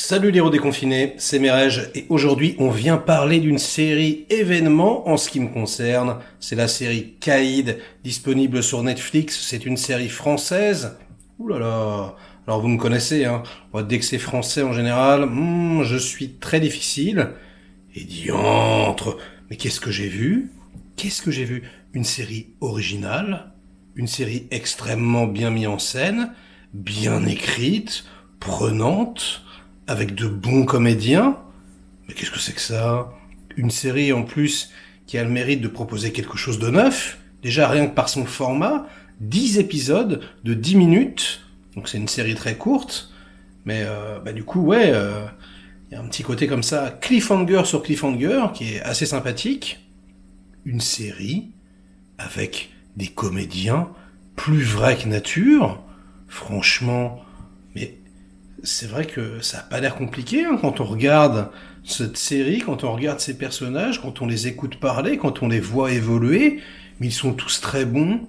Salut les redéconfinés, c'est Merej et aujourd'hui on vient parler d'une série événement en ce qui me concerne. C'est la série Caïd, disponible sur Netflix. C'est une série française. Ouh là là. Alors vous me connaissez, hein. Moi, dès que c'est français en général, je suis très difficile. Et diantre, mais qu'est-ce que j'ai vu? Qu'est-ce que j'ai vu? Une série originale, une série extrêmement bien mise en scène, bien écrite, prenante, avec de bons comédiens. Mais qu'est-ce que c'est que ça? Une série en plus qui a le mérite de proposer quelque chose de neuf. Déjà rien que par son format, 10 épisodes de 10 minutes. Donc c'est une série très courte. Mais du coup, ouais, y a un petit côté comme ça, cliffhanger sur cliffhanger, qui est assez sympathique. Une série avec des comédiens plus vrais que nature. Franchement, mais c'est vrai que ça a pas l'air compliqué quand on regarde cette série, quand on regarde ces personnages, quand on les écoute parler, quand on les voit évoluer. Mais ils sont tous très bons.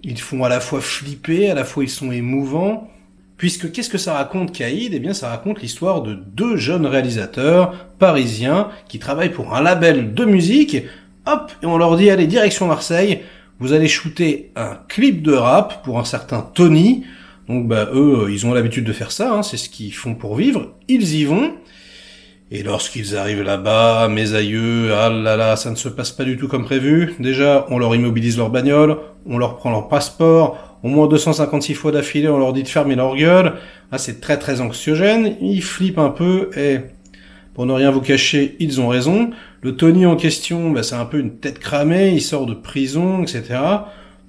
Ils font à la fois flipper, à la fois ils sont émouvants. Puisque qu'est-ce que ça raconte, Caïd? Eh bien, ça raconte l'histoire de deux jeunes réalisateurs parisiens qui travaillent pour un label de musique. Hop, et on leur dit, allez, direction Marseille, vous allez shooter un clip de rap pour un certain Tony. Donc eux, ils ont l'habitude de faire ça, c'est ce qu'ils font pour vivre. Ils y vont. Et lorsqu'ils arrivent là-bas, mes aïeux, ah là là, ça ne se passe pas du tout comme prévu. Déjà, on leur immobilise leur bagnole, on leur prend leur passeport, au moins 256 fois d'affilée, on leur dit de fermer leur gueule. Ah, c'est très très anxiogène, ils flippent un peu, et pour ne rien vous cacher, ils ont raison. Le Tony en question, c'est un peu une tête cramée, il sort de prison, etc.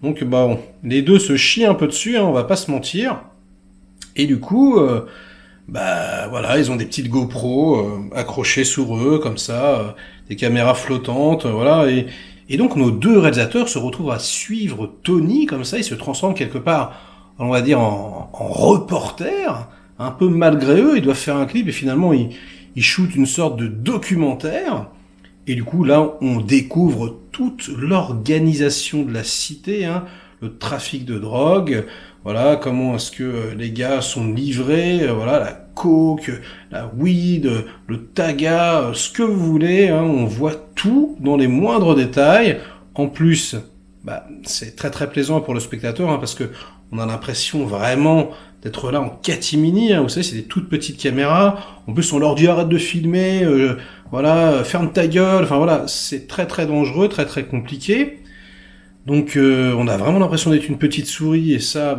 Donc les deux se chient un peu dessus, on va pas se mentir. Et du coup, voilà, ils ont des petites GoPro accrochées sur eux, comme ça, des caméras flottantes, voilà. Et donc nos deux réalisateurs se retrouvent à suivre Tony, comme ça, ils se transforment quelque part, on va dire, en reporter, un peu malgré eux, ils doivent faire un clip, et finalement, ils shootent une sorte de documentaire. Et du coup, là, on découvre toute l'organisation de la cité, le trafic de drogue, voilà, comment est-ce que les gars sont livrés, voilà, la coke, la weed, le taga, ce que vous voulez, on voit tout dans les moindres détails. En plus, c'est très très plaisant pour le spectateur, parce que on a l'impression vraiment d'être là en catimini, vous savez, c'est des toutes petites caméras. En plus, on leur dit arrête de filmer, voilà, ferme ta gueule, enfin voilà, c'est très très dangereux, très très compliqué. Donc on a vraiment l'impression d'être une petite souris, et ça,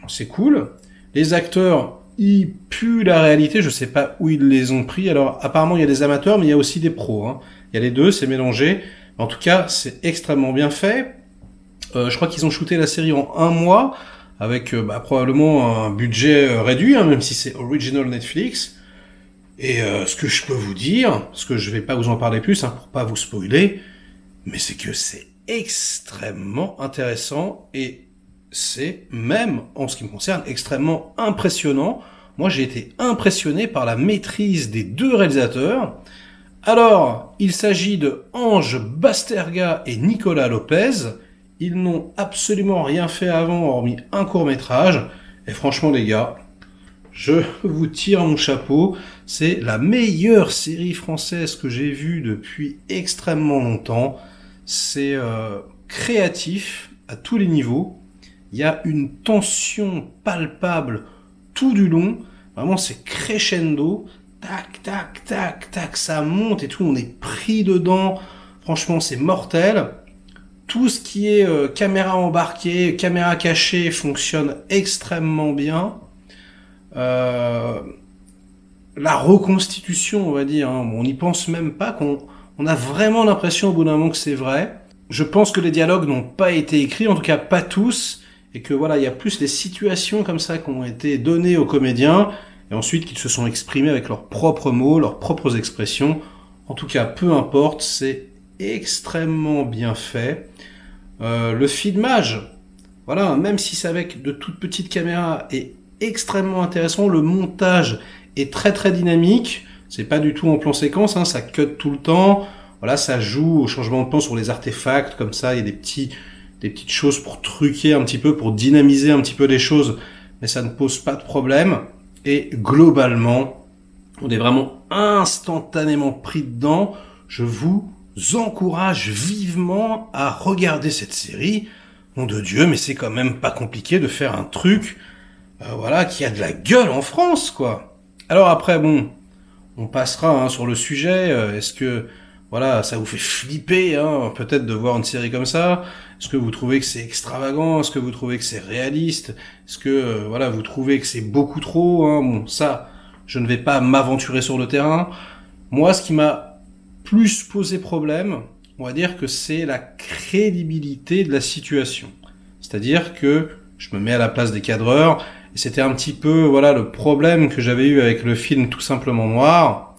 c'est cool. Les acteurs, ils puent la réalité, je sais pas où ils les ont pris. Alors apparemment il y a des amateurs, mais il y a aussi des pros, Il y a les deux, c'est mélangé. En tout cas, c'est extrêmement bien fait. Je crois qu'ils ont shooté la série en 1 mois, avec probablement un budget réduit, même si c'est original Netflix. Et ce que je peux vous dire, parce que je vais pas vous en parler plus, pour pas vous spoiler, mais c'est que c'est extrêmement intéressant, et c'est même, en ce qui me concerne, extrêmement impressionnant. Moi, j'ai été impressionné par la maîtrise des deux réalisateurs. Alors, il s'agit de Ange Basterga et Nicolas Lopez. Ils n'ont absolument rien fait avant, hormis un court-métrage. Et franchement, les gars, je vous tire mon chapeau. C'est la meilleure série française que j'ai vue depuis extrêmement longtemps. C'est créatif à tous les niveaux. Il y a une tension palpable tout du long. Vraiment, c'est crescendo. Tac, tac, tac, tac, ça monte et tout. On est pris dedans. Franchement, c'est mortel. Tout ce qui est caméra embarquée, caméra cachée fonctionne extrêmement bien. La reconstitution, on va dire, on n'y pense même pas, on a vraiment l'impression au bout d'un moment que c'est vrai. Je pense que les dialogues n'ont pas été écrits, en tout cas pas tous, et que voilà, il y a plus les situations comme ça qui ont été données aux comédiens, et ensuite qu'ils se sont exprimés avec leurs propres mots, leurs propres expressions. En tout cas, peu importe, c'est extrêmement bien fait. Le filmage, voilà, même si c'est avec de toutes petites caméras, est extrêmement intéressant. Le montage est très très dynamique. C'est pas du tout en plan séquence, ça cut tout le temps. Voilà, ça joue au changement de plan sur les artefacts, comme ça, il y a des petites choses pour truquer un petit peu, pour dynamiser un petit peu les choses, mais ça ne pose pas de problème. Et globalement, on est vraiment instantanément pris dedans. Je vous encourage vivement à regarder cette série. Nom de Dieu, mais c'est quand même pas compliqué de faire un truc, voilà, qui a de la gueule en France, quoi. Alors après, bon, on passera sur le sujet. Est-ce que, voilà, ça vous fait flipper, peut-être de voir une série comme ça? Est-ce que vous trouvez que c'est extravagant? Est-ce que vous trouvez que c'est réaliste? Est-ce que, voilà, vous trouvez que c'est beaucoup trop, Bon, ça, je ne vais pas m'aventurer sur le terrain. Moi, ce qui m'a plus posé problème, on va dire que c'est la crédibilité de la situation. C'est-à-dire que je me mets à la place des cadreurs, et c'était un petit peu, voilà, le problème que j'avais eu avec le film Tout simplement noir,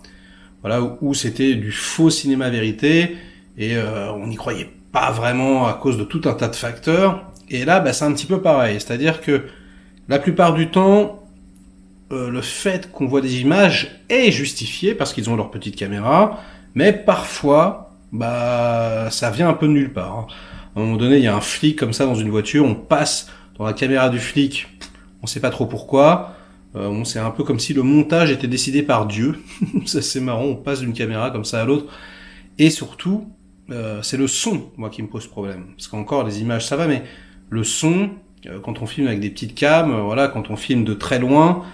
voilà, où c'était du faux cinéma vérité, et on n'y croyait pas vraiment à cause de tout un tas de facteurs. Et là, c'est un petit peu pareil. C'est-à-dire que la plupart du temps, le fait qu'on voit des images est justifié parce qu'ils ont leur petite caméra, mais parfois, ça vient un peu de nulle part. À un moment donné, il y a un flic comme ça dans une voiture, on passe dans la caméra du flic, on sait pas trop pourquoi. C'est un peu comme si le montage était décidé par Dieu. Ça, c'est marrant, on passe d'une caméra comme ça à l'autre. Et surtout, c'est le son, moi, qui me pose problème. Parce qu'encore, les images, ça va, mais le son, quand on filme avec des petites cams, voilà, quand on filme de très loin,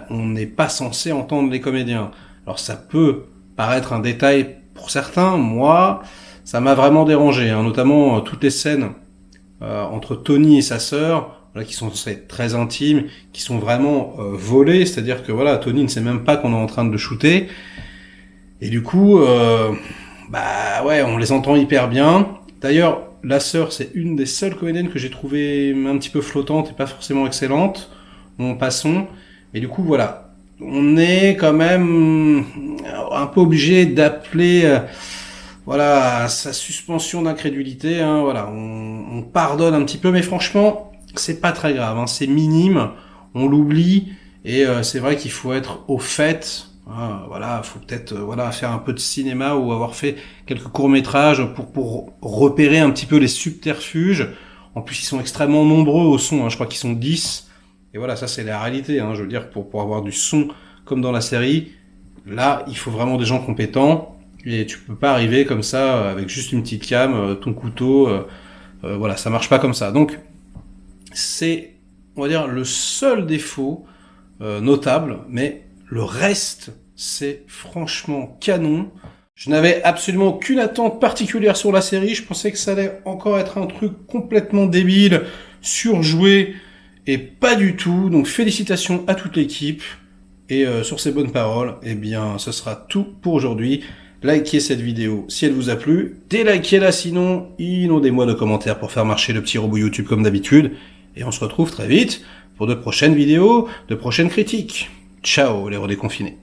on n'est pas censé entendre les comédiens. Alors ça peut paraître un détail pour certains, moi, ça m'a vraiment dérangé, notamment toutes les scènes entre Tony et sa sœur, voilà, qui sont très intimes, qui sont vraiment volées, c'est-à-dire que voilà, Tony ne sait même pas qu'on est en train de le shooter, et du coup, ouais, on les entend hyper bien. D'ailleurs, la sœur, c'est une des seules comédiennes que j'ai trouvée un petit peu flottante et pas forcément excellente. Bon, passons. Et du coup, voilà, on est quand même un peu obligé d'appeler, voilà, sa suspension d'incrédulité. Voilà, on pardonne un petit peu, mais franchement, c'est pas très grave. C'est minime, on l'oublie, et c'est vrai qu'il faut être au fait. Voilà, faut peut-être faire un peu de cinéma ou avoir fait quelques courts-métrages pour repérer un petit peu les subterfuges. En plus, ils sont extrêmement nombreux au son, je crois qu'ils sont 10. Et voilà, ça c'est la réalité, je veux dire, pour avoir du son comme dans la série, là, il faut vraiment des gens compétents, et tu peux pas arriver comme ça, avec juste une petite cam, ton couteau, voilà, ça marche pas comme ça. Donc, c'est, on va dire, le seul défaut notable, mais le reste, c'est franchement canon. Je n'avais absolument aucune attente particulière sur la série, je pensais que ça allait encore être un truc complètement débile, surjoué, et pas du tout. Donc félicitations à toute l'équipe, et sur ces bonnes paroles, eh bien ce sera tout pour aujourd'hui. Likez cette vidéo si elle vous a plu, délikez-la sinon, inondez-moi de commentaires pour faire marcher le petit robot YouTube comme d'habitude, et on se retrouve très vite pour de prochaines vidéos, de prochaines critiques. Ciao les redéconfinés.